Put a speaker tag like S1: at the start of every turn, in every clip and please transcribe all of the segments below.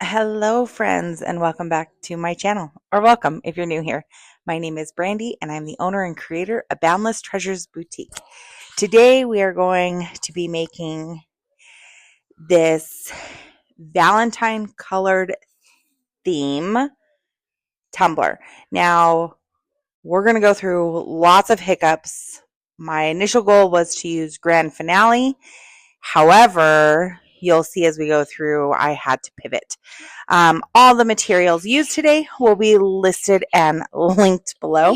S1: Hello, friends, and welcome back to my channel, or welcome if you're new here. My name is Brandy, and I'm the owner and creator of Boundless Treasures Boutique. Today, we are going to be making this Valentine colored theme tumbler. Now, we're going to go through lots of hiccups. My initial goal was to use Grand Finale. However, you'll see as we go through, I had to pivot. All the materials used today will be listed and linked below.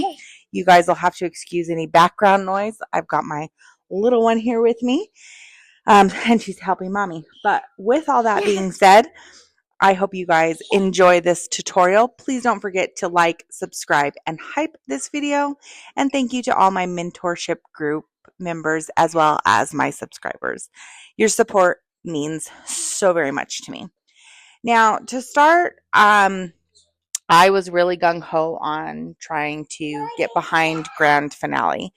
S1: You guys will have to excuse any background noise. I've got my little one here with me, and she's helping mommy. But with all that being said, I hope you guys enjoy this tutorial. Please don't forget to like, subscribe, and hype this video. And thank you to all my mentorship group members as well as my subscribers. Your support means so very much to me. Now, to start, I was really gung-ho on trying to get behind Grand Finale.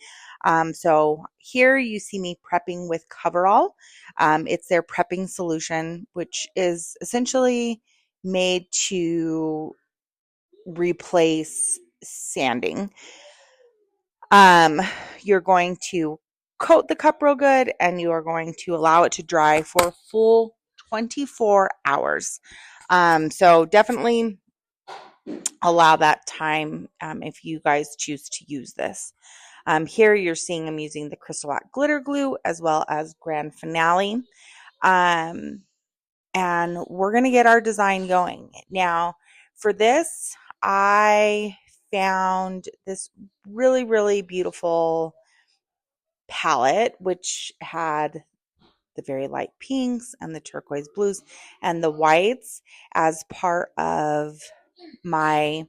S1: So here you see me prepping with Coverall. It's their prepping solution, which is essentially made to replace sanding. You're going to coat the cup real good, and you are going to allow it to dry for a full 24 hours. So definitely allow that time if you guys choose to use this. Here you're seeing I'm using the Crystal Black glitter glue as well as Grand Finale. And we're going to get our design going. Now, for this, I found this really, really beautiful palette, which had the very light pinks and the turquoise blues and the whites as part of my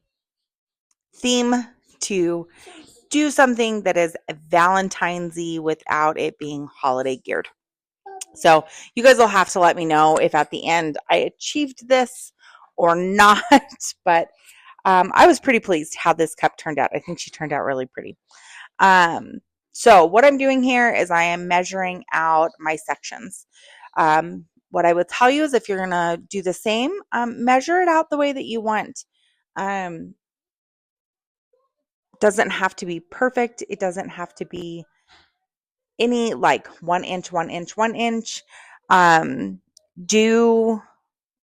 S1: theme to do something that is Valentine's-y without it being holiday geared. So you guys will have to let me know if at the end I achieved this or not, but I was pretty pleased how this cup turned out. I think she turned out really pretty. So what I'm doing here is I am measuring out my sections. What I would tell you is if you're going to do the same, measure it out the way that you want. Doesn't have to be perfect. It doesn't have to be any like 1 inch, 1 inch, 1 inch. Do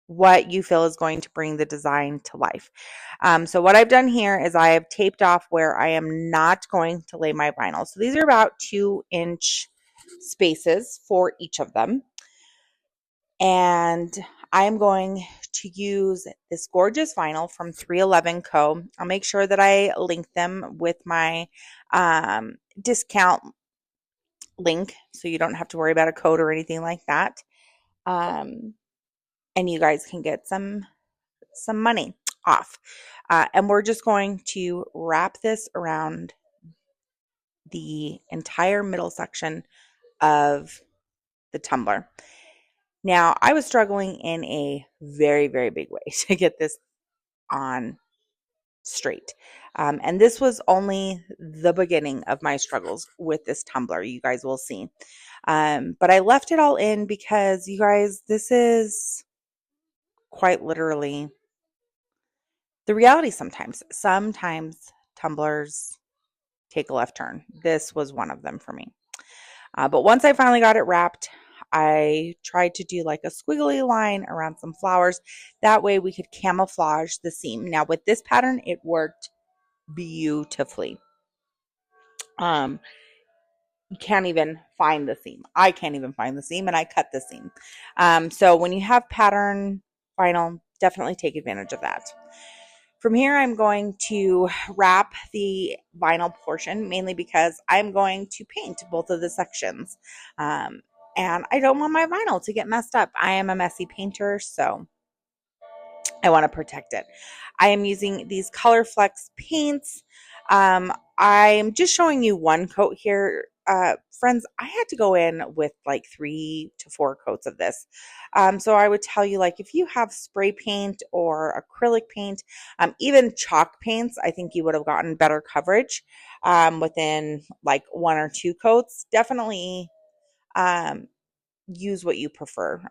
S1: what you feel is going to bring the design to life. So what I've done here is I have taped off where I am not going to lay my vinyl. So these are about 2-inch spaces for each of them. And I'm going to use this gorgeous vinyl from 311 Co. I'll make sure that I link them with my discount link so you don't have to worry about a code or anything like that. And you guys can get some money off. And we're just going to wrap this around the entire middle section of the tumbler. Now, I was struggling in a very, very big way to get this on straight. And this was only the beginning of my struggles with this tumbler, you guys will see. But I left it all in because, you guys, this is quite literally the reality sometimes. Sometimes tumblers take a left turn. This was one of them for me. But once I finally got it wrapped, I tried to do like a squiggly line around some flowers. That way we could camouflage the seam. Now with this pattern, it worked beautifully. You can't even find the seam. I can't even find the seam, and I cut the seam. So when you have pattern vinyl, definitely take advantage of that. From here, I'm going to wrap the vinyl portion, mainly because I'm going to paint both of the sections. And I don't want my vinyl to get messed up. I am a messy painter, so I want to protect it. I am using these colorflex paints. I'm just showing you one coat here. Friends, I had to go in with like 3 to 4 coats of this. So I would tell you, like, if you have spray paint or acrylic paint, even chalk paints, I think you would have gotten better coverage within like 1 or 2 coats. Definitely use what you prefer.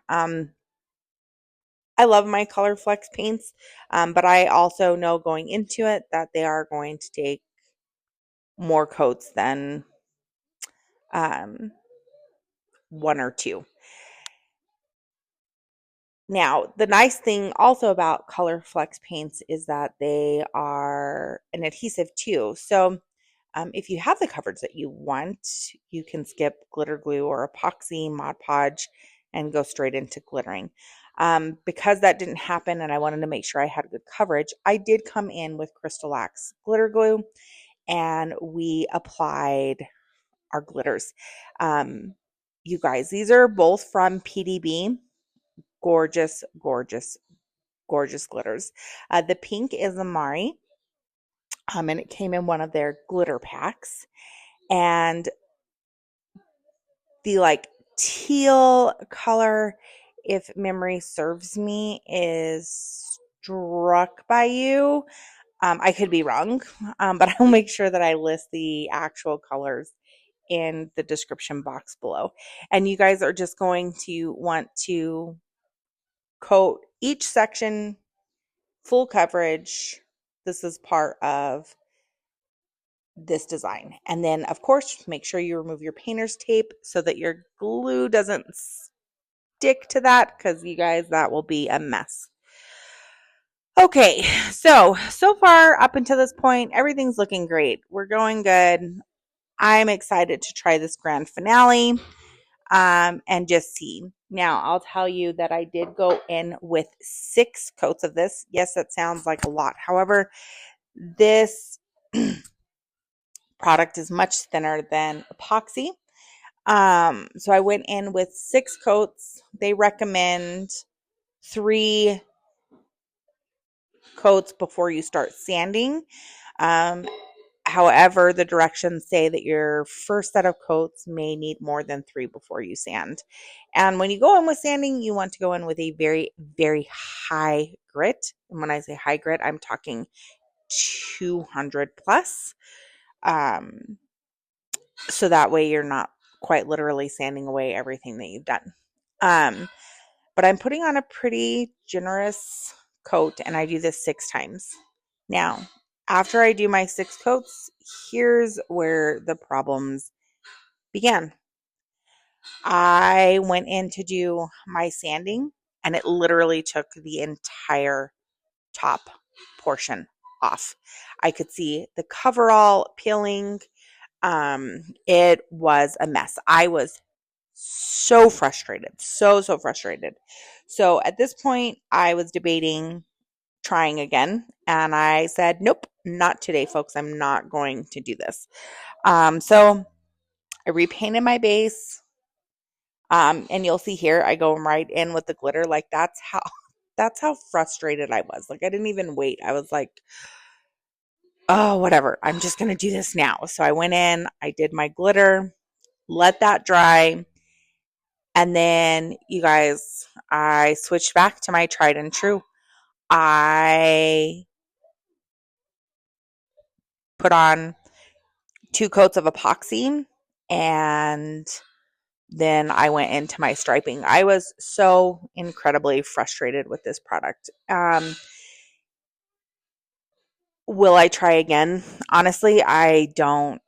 S1: I love my colorflex paints, but I also know going into it that they are going to take more coats than um, one or two. Now, the nice thing also about colorflex paints is that they are an adhesive too. So if you have the coverage that you want, you can skip glitter glue or epoxy, Mod Podge, and go straight into glittering. Because that didn't happen and I wanted to make sure I had good coverage, I did come in with Crystal X glitter glue and we applied our glitters. You guys, these are both from PDB. Gorgeous, gorgeous, gorgeous glitters. The pink is Amare, and it came in one of their glitter packs. And the like teal color, if memory serves me, is struck by you. I could be wrong, but I'll make sure that I list the actual colors in the description box below. And you guys are just going to want to coat each section full coverage. This is part of this design. And then, of course, make sure you remove your painter's tape so that your glue doesn't stick to that, because you guys, that will be a mess. Okay, so far up until this point, everything's looking great. We're going good. I'm excited to try this grand finale and just see. Now, I'll tell you that I did go in with 6 coats of this. Yes, that sounds like a lot. However, this product is much thinner than epoxy. So I went in with 6 coats. They recommend 3 coats before you start sanding. However, the directions say that your first set of coats may need more than 3 before you sand. And when you go in with sanding, you want to go in with a very, very high grit. And when I say high grit, I'm talking 200 plus. So that way you're not quite literally sanding away everything that you've done. But I'm putting on a pretty generous coat, and I do this 6 times. Now, after I do my 6 coats, here's where the problems began. I went in to do my sanding, and it literally took the entire top portion off. I could see the coverall peeling. It was a mess. I was so frustrated, so frustrated. So at this point, I was debating trying again, and I said, nope, not today, folks. I'm not going to do this. So I repainted my base, and you'll see here I go right in with the glitter. Like that's how frustrated I was. Like I didn't even wait. I was like, oh, whatever. I'm just gonna do this now. So I went in, I did my glitter, let that dry. And then, you guys, I switched back to my tried and true. I put on 2 coats of epoxy, and then I went into my striping. I was so incredibly frustrated with this product. Will I try again? Honestly, I don't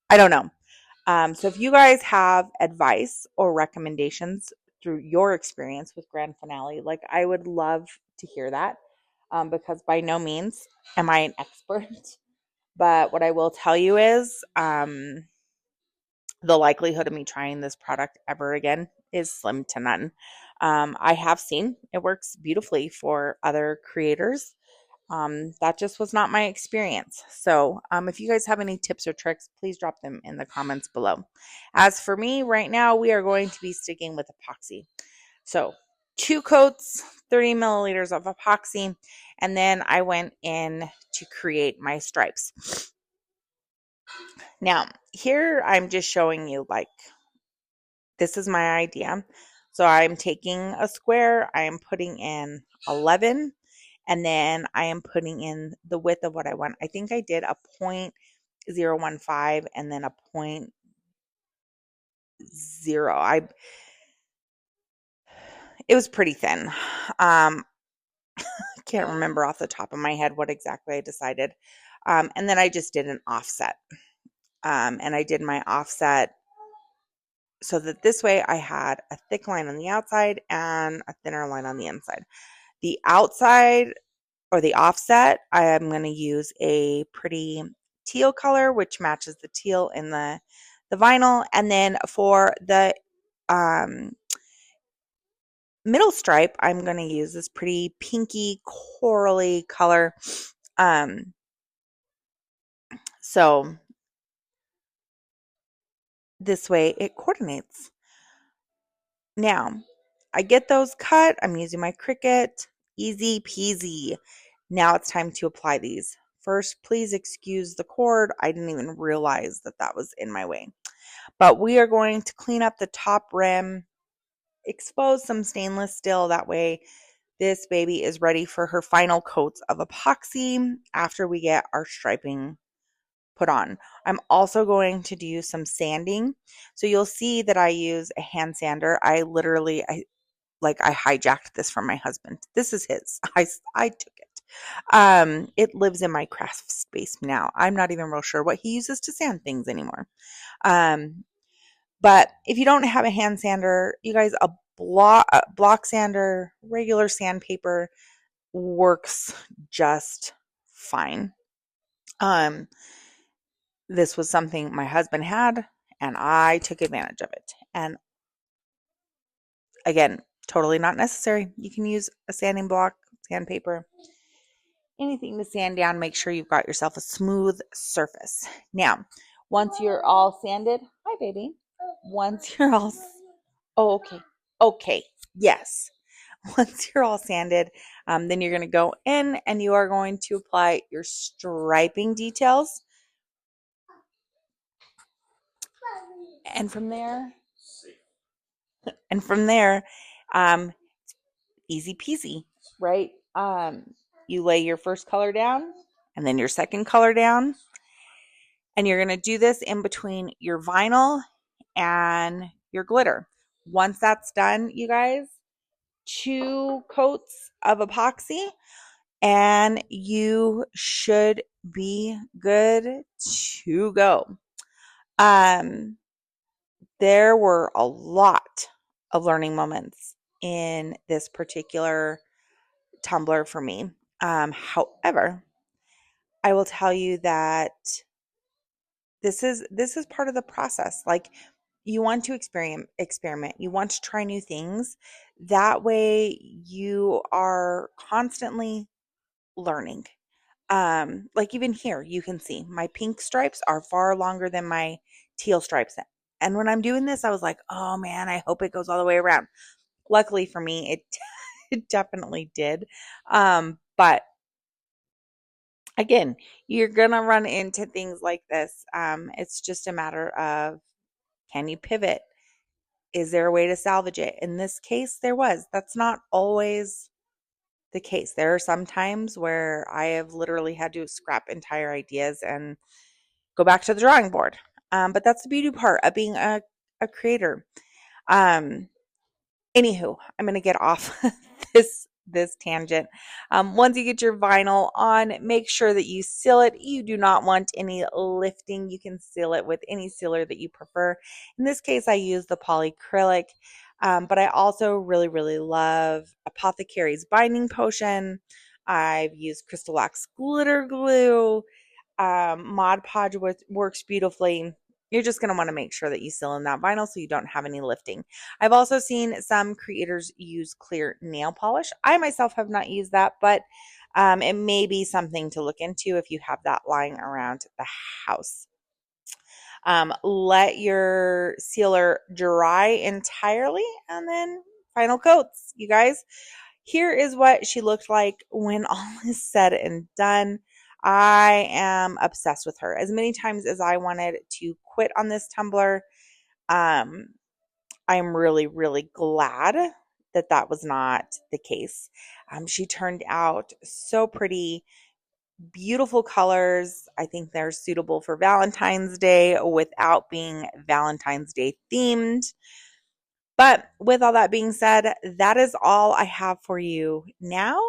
S1: know. So if you guys have advice or recommendations through your experience with Grand Finale, like I would love to hear that, because by no means am I an expert. But what I will tell you is the likelihood of me trying this product ever again is slim to none. I have seen it works beautifully for other creators. That just was not my experience. So if you guys have any tips or tricks, please drop them in the comments below. As for me, right now, we are going to be sticking with epoxy. So 2 coats, 30 milliliters of epoxy, and then I went in to create my stripes. Now, here I'm just showing you, like, this is my idea. So I'm taking a square, I am putting in 11, and then I am putting in the width of what I want. I think I did a 0.015 and then a 0.0. It was pretty thin. I can't remember off the top of my head what exactly I decided. And then I just did an offset. And I did my offset so that this way I had a thick line on the outside and a thinner line on the inside. The outside or the offset, I am going to use a pretty teal color, which matches the teal in the vinyl. And then for the middle stripe, I'm going to use this pretty pinky corally color. So this way it coordinates. Now, I get those cut. I'm using my Cricut. Easy peasy. Now it's time to apply these. First, please excuse the cord. I didn't even realize that that was in my way. But we are going to clean up the top rim, expose some stainless steel. That way this baby is ready for her final coats of epoxy after we get our striping put on. I'm also going to do some sanding. So you'll see that I use a hand sander. I hijacked this from my husband. This is his. I took it. It lives in my craft space now. I'm not even real sure what he uses to sand things anymore. But if you don't have a hand sander, you guys, a block sander, regular sandpaper works just fine. This was something my husband had, and I took advantage of it. And again, totally not necessary. You can use a sanding block, sandpaper, anything to sand down. Make sure you've got yourself a smooth surface. Now, once you're all sanded, hi baby. Once you're all, oh, okay, okay, yes. Once you're all sanded, then you're going to go in and you are going to apply your striping details. And from there, easy peasy, right? You lay your first color down and then your second color down. And you're going to do this in between your vinyl and your glitter. Once that's done, you guys, 2 coats of epoxy and you should be good to go. There were a lot of learning moments in this particular tumbler for me. However, I will tell you that this is part of the process. Like, you want to experiment. You want to try new things. That way you are constantly learning. Like even here, you can see my pink stripes are far longer than my teal stripes. And when I'm doing this, I was like, oh man, I hope it goes all the way around. Luckily for me, it definitely did. But again, you're gonna run into things like this. It's just a matter of, can you pivot? Is there a way to salvage it? In this case, there was. That's not always the case. There are some times where I have literally had to scrap entire ideas and go back to the drawing board. But that's the beauty part of being a creator. Anywho, I'm going to get off this tangent. Once you get your vinyl on, make sure that you seal it. You do not want any lifting. You can seal it with any sealer that you prefer. In this case, I use the polyacrylic, but I also really, really love Apothecary's binding potion. I've used Crystal Wax glitter glue. Mod Podge works beautifully. You're just going to want to make sure that you seal in that vinyl so you don't have any lifting. I've also seen some creators use clear nail polish. I myself have not used that, but it may be something to look into if you have that lying around the house. Let your sealer dry entirely and then final coats, you guys. Here is what she looked like when all is said and done. I am obsessed with her. As many times as I wanted to quit on this tumbler, I'm really, really glad that that was not the case. She turned out so pretty, beautiful colors. I think they're suitable for Valentine's Day without being Valentine's Day themed. But with all that being said, that is all I have for you now.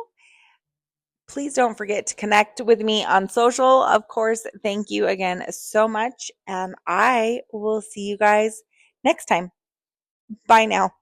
S1: Please don't forget to connect with me on social. Of course, thank you again so much. And I will see you guys next time. Bye now.